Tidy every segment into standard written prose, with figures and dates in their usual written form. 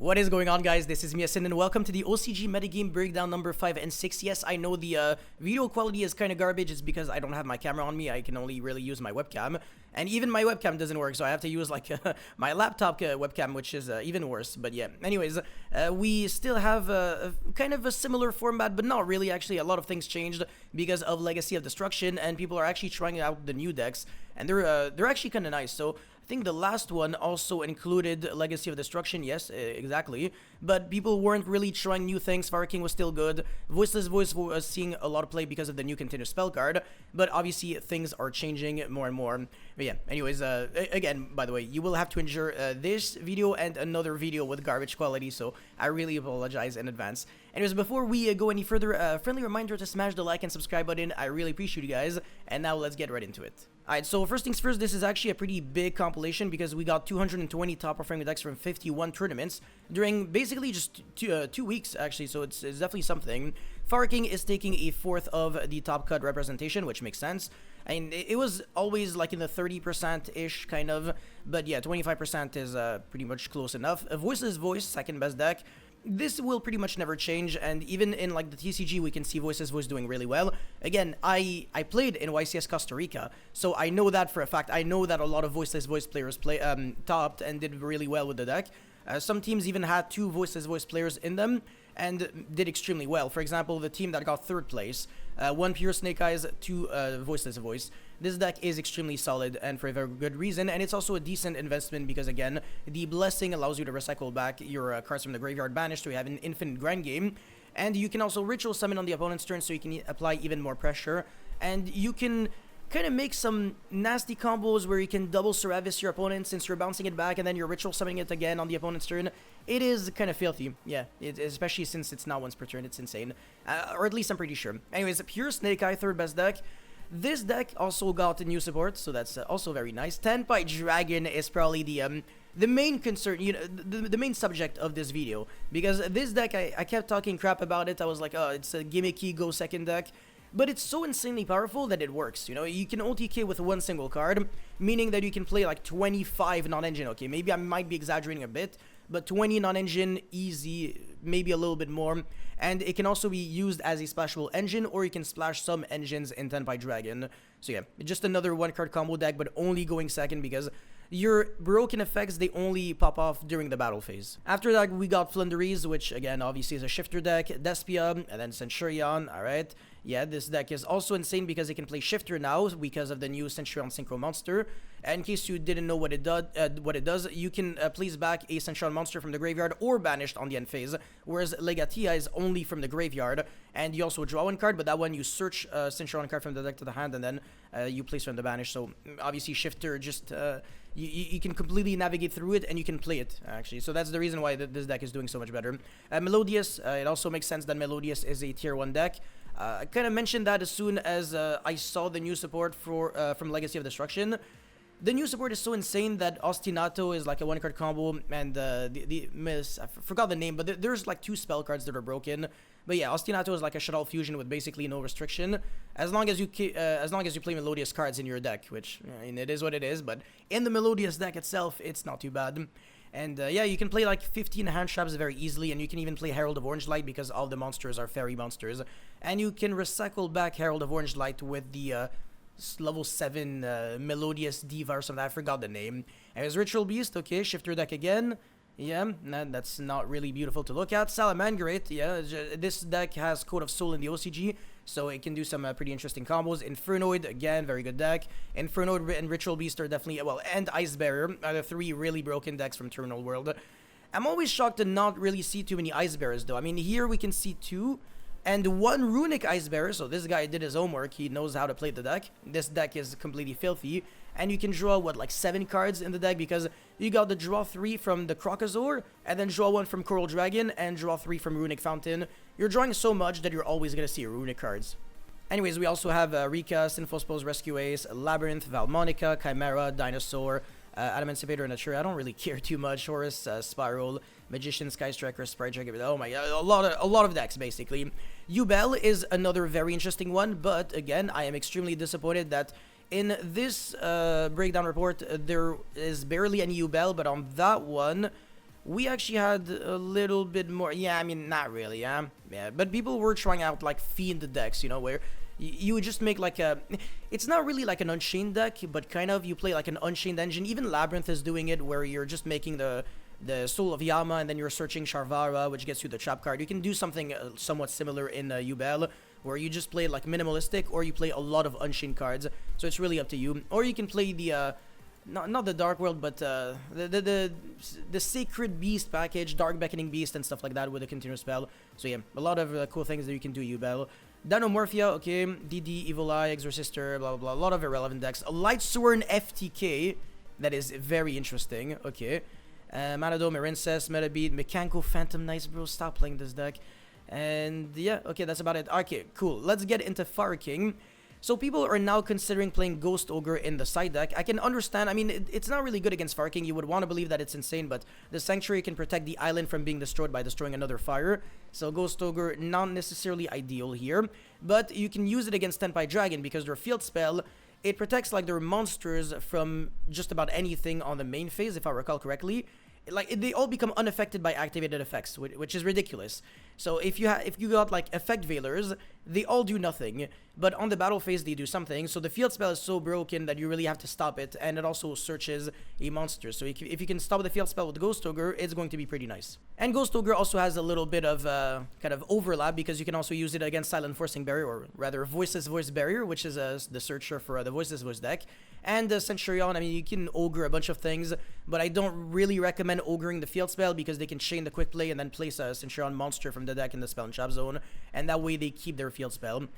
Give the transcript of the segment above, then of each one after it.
What is going on, guys? This is Miasin and welcome to the OCG Metagame breakdown number 5 and 6. Yes, I know the video quality is kind of garbage. It's because I don't have my camera on me. I can only really use my webcam. And even my webcam doesn't work, so I have to use like my laptop webcam, which is even worse. But yeah, anyways, we still have kind of a similar format, but not really. Actually, a lot of things changed because of Legacy of Destruction, and people are actually trying out the new decks, and they're actually kind of nice. So I think the last one also included Legacy of Destruction, yes, exactly, but people weren't really trying new things. Fire King was still good. Voiceless Voice was seeing a lot of play because of the new continuous spell card, but obviously things are changing more and more. But yeah, anyways, again, by the way, you will have to endure this video and another video with garbage quality, so I really apologize in advance. Anyways, before we go any further, friendly reminder to smash the like and subscribe button. I really appreciate you guys, and now let's get right into it. Alright, so first things first, this is actually a pretty big compilation because we got 220 top-performing decks from 51 tournaments during basically just 2 weeks, actually, so it's definitely something. Fire King is taking a fourth of the top cut representation, which makes sense. I mean, it was always like in the 30%-ish kind of, but yeah, 25% is pretty much close enough. Voiceless Voice, second best deck. This will pretty much never change, and even in like the TCG we can see Voiceless Voice doing really well. Again, I played in YCS Costa Rica, so I know that for a fact. I know that a lot of Voiceless Voice players topped and did really well with the deck. Some teams even had 2 Voiceless Voice players in them and did extremely well. For example, the team that got 3rd place, 1 pure Snake Eyes, 2 Voiceless Voice. This deck is extremely solid and for a very good reason, and it's also a decent investment because, again, the Blessing allows you to recycle back your cards from the graveyard banished, so you have an infinite grand game, and you can also Ritual Summon on the opponent's turn so you can apply even more pressure, and you can kind of make some nasty combos where you can double Seravis your opponent since you're bouncing it back and then you're Ritual Summoning it again on the opponent's turn. It is kind of filthy, yeah, especially since it's not once per turn. It's insane, or at least I'm pretty sure. Anyways, pure Snake Eye, 3rd best deck. This deck also got a new support, so that's also very nice. Tenpai Dragon is probably the main concern, you know, the main subject of this video, because this deck, I kept talking crap about it. I was like, oh, it's a gimmicky go second deck, but it's so insanely powerful that it works. You know, you can OTK with 1 single card, meaning that you can play like 25 non-engine. Okay, maybe I might be exaggerating a bit, but 20 non-engine, easy, maybe a little bit more. And it can also be used as a splashable engine, or you can splash some engines in Tenpai Dragon. So yeah, just another 1-card combo deck, but only going second because your broken effects, they only pop off during the battle phase. After that, we got Flunderies, which again, obviously is a shifter deck, Despia, and then Centurion, alright. Yeah, this deck is also insane because it can play shifter now because of the new Centurion Synchro monster. And in case you didn't know what it does, you can place back a Centurion monster from the graveyard or banished on the end phase, whereas Legatia is only from the graveyard, and you also draw 1 card, but that one you search Centurion card from the deck to the hand, and then you place from the banish. So obviously shifter just you can completely navigate through it and you can play it actually. So that's the reason why this deck is doing so much better. Melodious, it also makes sense that Melodious is a tier 1 deck. I kind of mentioned that as soon as I saw the new support for from Legacy of Destruction. The new support is so insane that Ostinato is like a 1-card combo, and I forgot the name, but there's like 2 spell cards that are broken. But yeah, Ostinato is like a Shuttle Fusion with basically no restriction, as long as you play Melodious cards in your deck, which I mean, it is what it is. But in the Melodious deck itself, it's not too bad. And yeah, you can play like 15 hand traps very easily, and you can even play Herald of Orange Light because all the monsters are fairy monsters. And you can recycle back Herald of Orange Light with the level 7 Melodious Diva or something. I forgot the name. And there's Ritual Beast, okay, shifter deck again. Yeah, that's not really beautiful to look at. Salamangerate, yeah, this deck has Code of Soul in the OCG, so it can do some pretty interesting combos. Infernoid, again, very good deck. Infernoid and Ritual Beast are definitely, well, and Ice Bearer are the 3 really broken decks from Terminal World. I'm always shocked to not really see too many Ice Bearers, though. I mean, here we can see 2. And 1 Runic Ice Bearer, so this guy did his homework, he knows how to play the deck. This deck is completely filthy, and you can draw, what, like 7 cards in the deck, because you got the draw 3 from the Crocosaur, and then draw 1 from Coral Dragon, and draw 3 from Runic Fountain. You're drawing so much that you're always going to see Runic cards. Anyways, we also have Rika, Synphospos, Rescue Ace, Labyrinth, Valmonica, Chimera, Dinosaur, Adamantipator, and Natura. I don't really care too much. Horus, Spiral, Magician, Sky Striker, Sprite Dragon. Oh my god, a lot of decks basically. Yubel is another very interesting one, but again, I am extremely disappointed that in this breakdown report there is barely any Yubel, but on that one we actually had a little bit more. Yeah, I mean, not really, yeah. Yeah, but people were trying out like fiend decks, you know, where you would just make like a. It's not really like an Unchained deck, but kind of you play like an Unchained engine. Even Labyrinth is doing it, where you're just making the Soul of Yama, and then you're searching Sharvara, which gets you the trap card. You can do something somewhat similar in Yubel, where you just play like minimalistic, or you play a lot of Unchained cards. So it's really up to you. Or you can play the not the Dark World, but the Sacred Beast package, Dark Beckoning Beast, and stuff like that with a continuous spell. So yeah, a lot of cool things that you can do, Yubel. Dinomorphia, okay, DD, Evil Eye, Exorcister, blah blah blah, a lot of irrelevant decks. A Lightsworn FTK, that is very interesting, okay. Manado, Marincess, Metabeat, Mechanco, Phantom Knights, bro, stop playing this deck. And yeah, okay, that's about it. Okay, cool, let's get into Fire King. So people are now considering playing Ghost Ogre in the side deck. I can understand, I mean, it's not really good against Fire King. You would want to believe that it's insane, but the Sanctuary can protect the island from being destroyed by destroying another fire. So Ghost Ogre, not necessarily ideal here, but you can use it against Tenpai Dragon because their field spell, it protects like their monsters from just about anything on the main phase, if I recall correctly. Like they all become unaffected by activated effects, which is ridiculous. So if you got like effect veilers, they all do nothing, but on the battle phase they do something. So the field spell is so broken that you really have to stop it, and it also searches a monster. So if you can stop the field spell with Ghost Ogre, it's going to be pretty nice. And Ghost Ogre also has a little bit of kind of overlap because you can also use it against Silent Forcing Barrier, or rather Voiceless Voice Barrier, which is the searcher for the Voiceless Voice deck. And the Centurion, I mean, you can ogre a bunch of things, but I don't really recommend ogring the field spell because they can chain the quick play and then place a Centurion monster from the deck in the spell and trap zone, and that way they keep their field spell.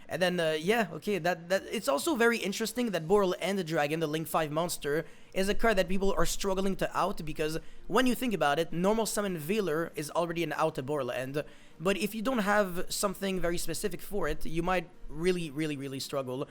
And then, yeah, okay, that it's also very interesting that Boral and the Dragon, the Link 5 monster, is a card that people are struggling to out because when you think about it, normal summon Veiler is already an out to Boral end, but if you don't have something very specific for it, you might really struggle.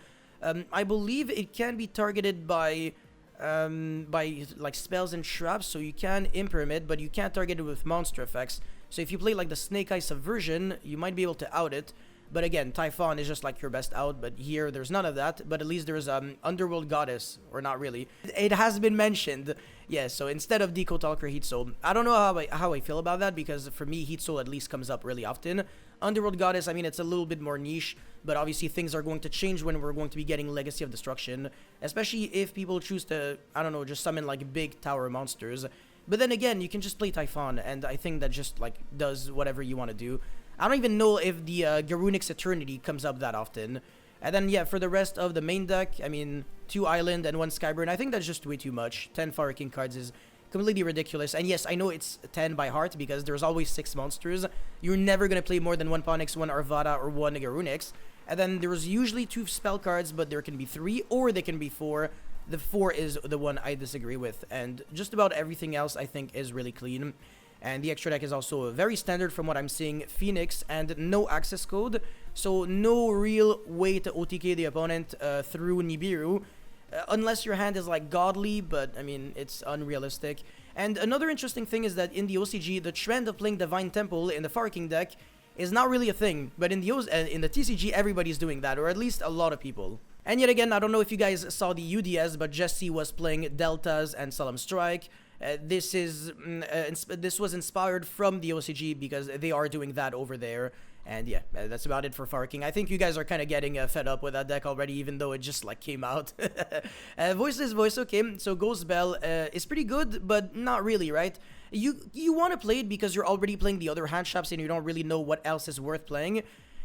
I believe it can be targeted by like spells and traps, so you can imperm it, but you can't target it with monster effects. So if you play like the Snake Eye Subversion, you might be able to out it. But again, Typhon is just like your best out, but here there's none of that. But at least there's Underworld Goddess, or not really. It has been mentioned. Yeah, so instead of Deco Talker, Heat Soul. I don't know how I feel about that, because for me, Heat Soul at least comes up really often. Underworld Goddess, I mean, it's a little bit more niche, but obviously things are going to change when we're going to be getting Legacy of Destruction, especially if people choose to, I don't know, just summon like big tower monsters. But then again, you can just play Typhon, and I think that just like does whatever you want to do. I don't even know if the Garunix Eternity comes up that often. And then, yeah, for the rest of the main deck, I mean, 2 Island and 1 Skyburn, I think that's just way too much. 10 Fire King cards is completely ridiculous. And yes, I know it's 10 by heart because there's always 6 monsters. You're never going to play more than 1 Ponix, 1 Arvada, or 1 Garunix. And then there's usually 2 spell cards, but there can be 3 or they can be 4. The 4 is the one I disagree with. And just about everything else I think is really clean. And the extra deck is also very standard from what I'm seeing. Phoenix and no access code. So no real way to OTK the opponent through Nibiru. Unless your hand is like godly, but I mean, it's unrealistic. And another interesting thing is that in the OCG, the trend of playing Divine Temple in the Fire King deck is not really a thing. But in the TCG, everybody's doing that, or at least a lot of people. And yet again, I don't know if you guys saw the UDS, but Jesse was playing Deltas and Solemn Strike. This was inspired from the OCG because they are doing that over there. And yeah, that's about it for Fire King. I think you guys are kind of getting fed up with that deck already, even though it just like came out. Voiceless Voice, okay. So Ghost Bell is pretty good, but not really, right? You want to play it because you're already playing the other hand shops and you don't really know what else is worth playing.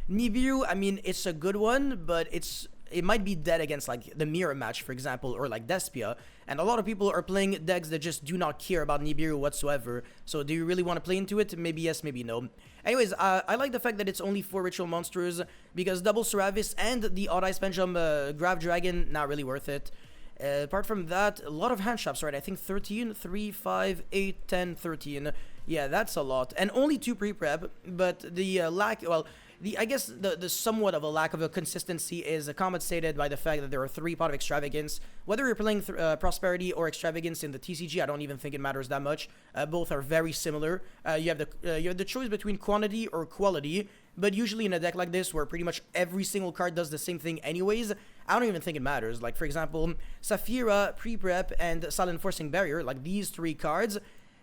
Nibiru, I mean, it's a good one, but it might be dead against like the mirror match, for example, or like Despia, and a lot of people are playing decks that just do not care about Nibiru whatsoever. So do you really want to play into it? Maybe yes, maybe no. Anyways, I like the fact that it's only 4 ritual monsters because double Seravis and the Odd Ice Pendulum Grav Dragon, not really worth it. Apart from that, a lot of hand shops, right? I think 13, 3, 5, 8, 10, 13. Yeah, that's a lot. And only 2 pre-prep, but the lack, well, I guess the somewhat of a lack of a consistency is compensated by the fact that there are 3 Pot of Extravagance. Whether you're playing Prosperity or Extravagance in the TCG, I don't even think it matters that much. Both are very similar. You have the choice between quantity or quality, but usually in a deck like this, where pretty much every single card does the same thing anyways, I don't even think it matters. Like, for example, Saphira, Pre-Prep, and Silent Forcing Barrier, like these 3 cards,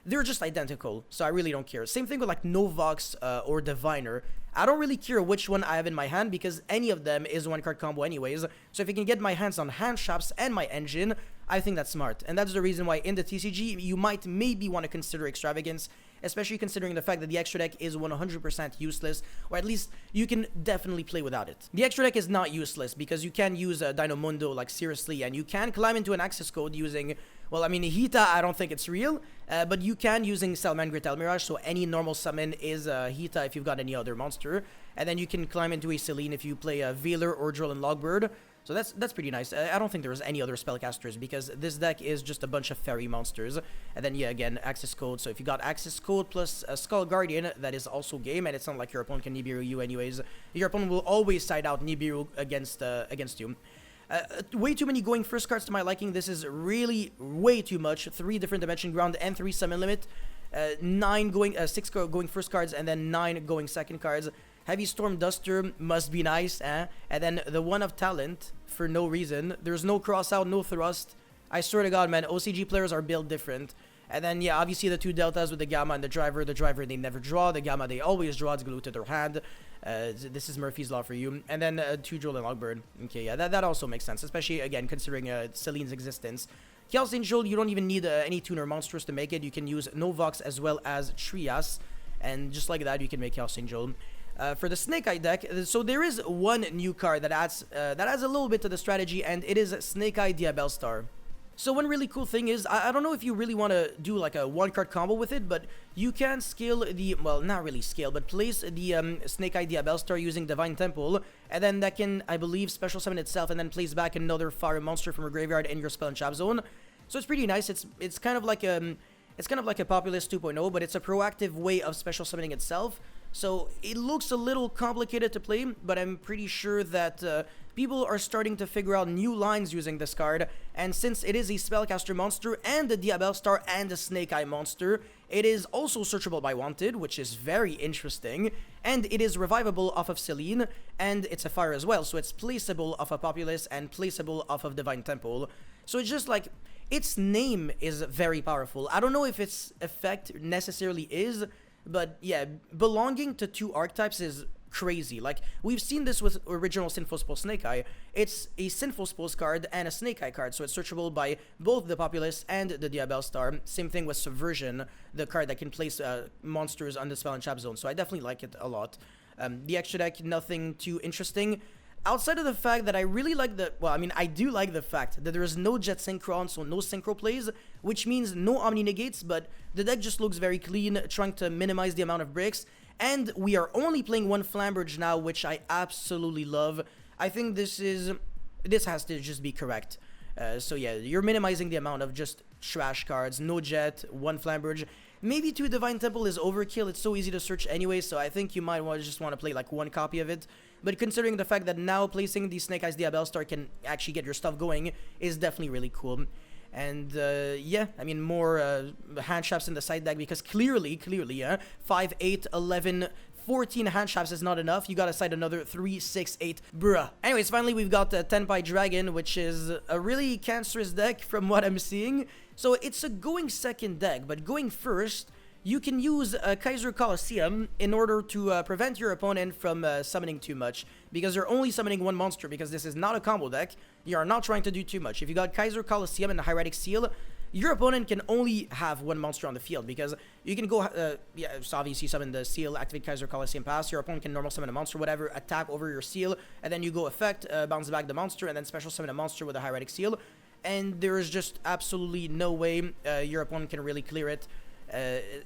they're just identical, so I really don't care. Same thing with like Novox or Diviner. I don't really care which one I have in my hand because any of them is one card combo anyways. So if I can get my hands on hand traps and my engine, I think that's smart. And that's the reason why in the TCG, you might maybe want to consider Extravagance, especially considering the fact that the extra deck is 100% useless, or at least you can definitely play without it. The extra deck is not useless because you can use Dynamundo, like seriously, and you can climb into an access code using, well, I mean, Hita, I don't think it's real, but you can using Salamangreat Almirage, so any normal summon is Hita if you've got any other monster, and then you can climb into a Celine if you play a Veiler or Droll and Logbird. So that's pretty nice. I don't think there's any other spellcasters because this deck is just a bunch of fairy monsters. And then, yeah, again, access code. So if you got access code plus a Skull Guardian, that is also game. And it's not like your opponent can Nibiru you anyways. Your opponent will always side out Nibiru against you. Way too many going first cards to my liking. This is really way too much. 3 different dimension ground and 3 summon limit. 6 going first cards and then 9 going second cards. Heavy Storm Duster must be nice, eh? And then the one of talent for no reason. There's no cross out, no thrust. I swear to God, man, OCG players are built different. And then, yeah, obviously the 2 deltas with the Gamma and the Driver. The Driver, they never draw. The Gamma, they always draw. It's glued to their hand. This is Murphy's Law for you. And then 2 Droll and Logbird. Okay, yeah, that also makes sense, especially, again, considering Celine's existence. Chaos Angel, you don't even need any tuner monsters to make it. You can use Novox as well as Trias. And just like that, you can make Chaos Angel. For the Snake Eye deck, so there is one new card that adds a little bit to the strategy, and it is Snake Eye Diabellstar. So one really cool thing is, I don't know if you really want to do like a 1-card combo with it, but you can scale the, well, not really scale, but place the Snake Eye Diabellstar using Divine Temple, and then that can, I believe, special summon itself, and then place back another fire monster from a graveyard in your spell and trap zone. So it's pretty nice. It's kind of like a Populist 2.0, but it's a proactive way of special summoning itself. So it looks a little complicated to play, but I'm pretty sure that people are starting to figure out new lines using this card. And since it is a spellcaster monster and a Diabellstar and a Snake Eye monster, it is also searchable by Wanted, which is very interesting. And it is revivable off of Celine, and it's a fire as well, so it's placeable off of Populous and placeable off of Divine Temple. So it's just like, its name is very powerful. I don't know if its effect necessarily is, but yeah, belonging to 2 archetypes is crazy. Like, we've seen this with original Sinful Spell Snake Eye. It's a Sinful Spells card and a Snake Eye card, so it's searchable by both the Populous and the Diabellstar. Same thing with Subversion, the card that can place monsters on the spell and trap zone, so I definitely like it a lot. The extra deck, nothing too interesting. Outside of the fact that I really like I do like the fact that there is no Jet Synchron, so no Synchro plays, which means no Omni Negates, but the deck just looks very clean, trying to minimize the amount of bricks, and we are only playing 1 Flamberge now, which I absolutely love. I think this has to just be correct. So yeah, you're minimizing the amount of just trash cards, no Jet, 1 Flamberge. Maybe 2 Divine Temple is overkill, it's so easy to search anyway, so I think you might just want to play like 1 copy of it. But considering the fact that now placing the Snake Eyes Diabellstar can actually get your stuff going is definitely really cool. And yeah, I mean, more hand traps in the side deck because clearly, 5, 8, 11, 14 hand traps is not enough. You gotta side another 3, 6, 8, bruh. Anyways, finally we've got Tenpai Dragon, which is a really cancerous deck from what I'm seeing. So it's a going second deck, but going first, you can use Kaiser Colosseum in order to prevent your opponent from summoning too much, because you're only summoning 1 monster, because this is not a combo deck. You are not trying to do too much. If you got Kaiser Colosseum and the Hieratic Seal, your opponent can only have 1 monster on the field, because you can go, so obviously summon the Seal, activate Kaiser Colosseum pass, your opponent can normal summon a monster, whatever, attack over your Seal, and then you go effect, bounce back the monster, and then special summon a monster with a Hieratic Seal, and there is just absolutely no way your opponent can really clear it.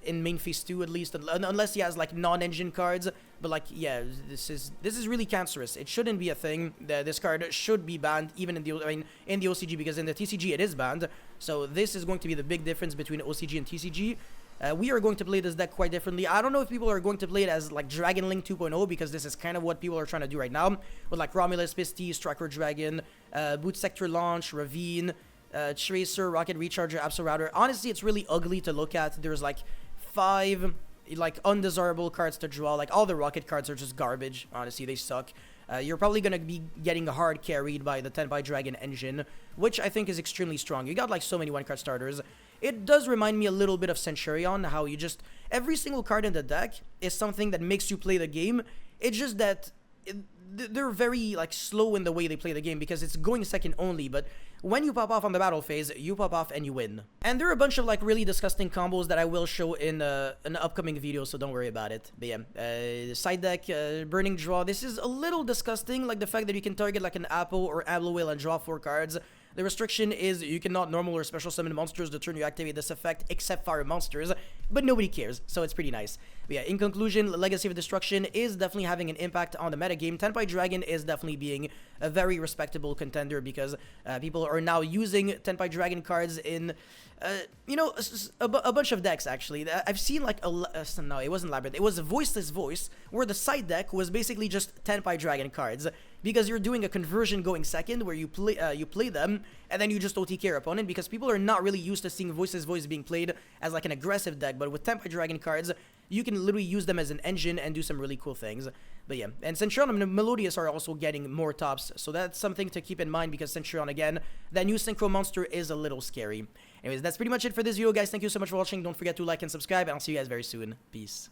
In main phase 2 at least, unless he has like non-engine cards, but like, yeah, this is really cancerous. It shouldn't be a thing. This card should be banned even in the OCG, because in the TCG it is banned. So this is going to be the big difference between OCG and TCG. We are going to play this deck quite differently. I don't know if people are going to play it as like Dragon Link 2.0, because this is kind of what people are trying to do right now with like Romulus, Pistis, Striker Dragon, Boot Sector Launch, Ravine, Tracer, Rocket Recharger, Absol Router. Honestly, it's really ugly to look at. There's like 5 like undesirable cards to draw. Like all the Rocket cards are just garbage. Honestly, they suck. you're probably gonna be getting hard carried by the Tenpai Dragon engine, which I think is extremely strong. You got like so many 1-card starters. It does remind me a little bit of Centurion, how you just, every single card in the deck is something that makes you play the game. It's just that they're very like slow in the way they play the game because it's going second only, but when you pop off on the battle phase, you pop off and you win. And there are a bunch of like really disgusting combos that I will show in an upcoming video, so don't worry about it. But yeah, side deck, Burning Draw, this is a little disgusting, like the fact that you can target like an Apple or Ablo Whale and draw 4 cards. The restriction is you cannot normal or special summon monsters the turn you activate this effect except fire monsters, but nobody cares, so it's pretty nice. But yeah, in conclusion, Legacy of Destruction is definitely having an impact on the metagame. Tenpai Dragon is definitely being a very respectable contender because people are now using Tenpai Dragon cards in, you know, a bunch of decks actually. I've seen like no, it wasn't Labyrinth, it was a Voiceless Voice, where the side deck was basically just Tenpai Dragon cards, because you're doing a conversion going second where you play them and then you just OTK your opponent, because people are not really used to seeing Voiceless Voice being played as like an aggressive deck, but with Tenpai Dragon cards, you can literally use them as an engine and do some really cool things. But yeah, and Centurion and Melodious are also getting more tops, so that's something to keep in mind because Centurion, again, that new Synchro monster is a little scary. Anyways, that's pretty much it for this video, guys. Thank you so much for watching. Don't forget to like and subscribe, and I'll see you guys very soon. Peace.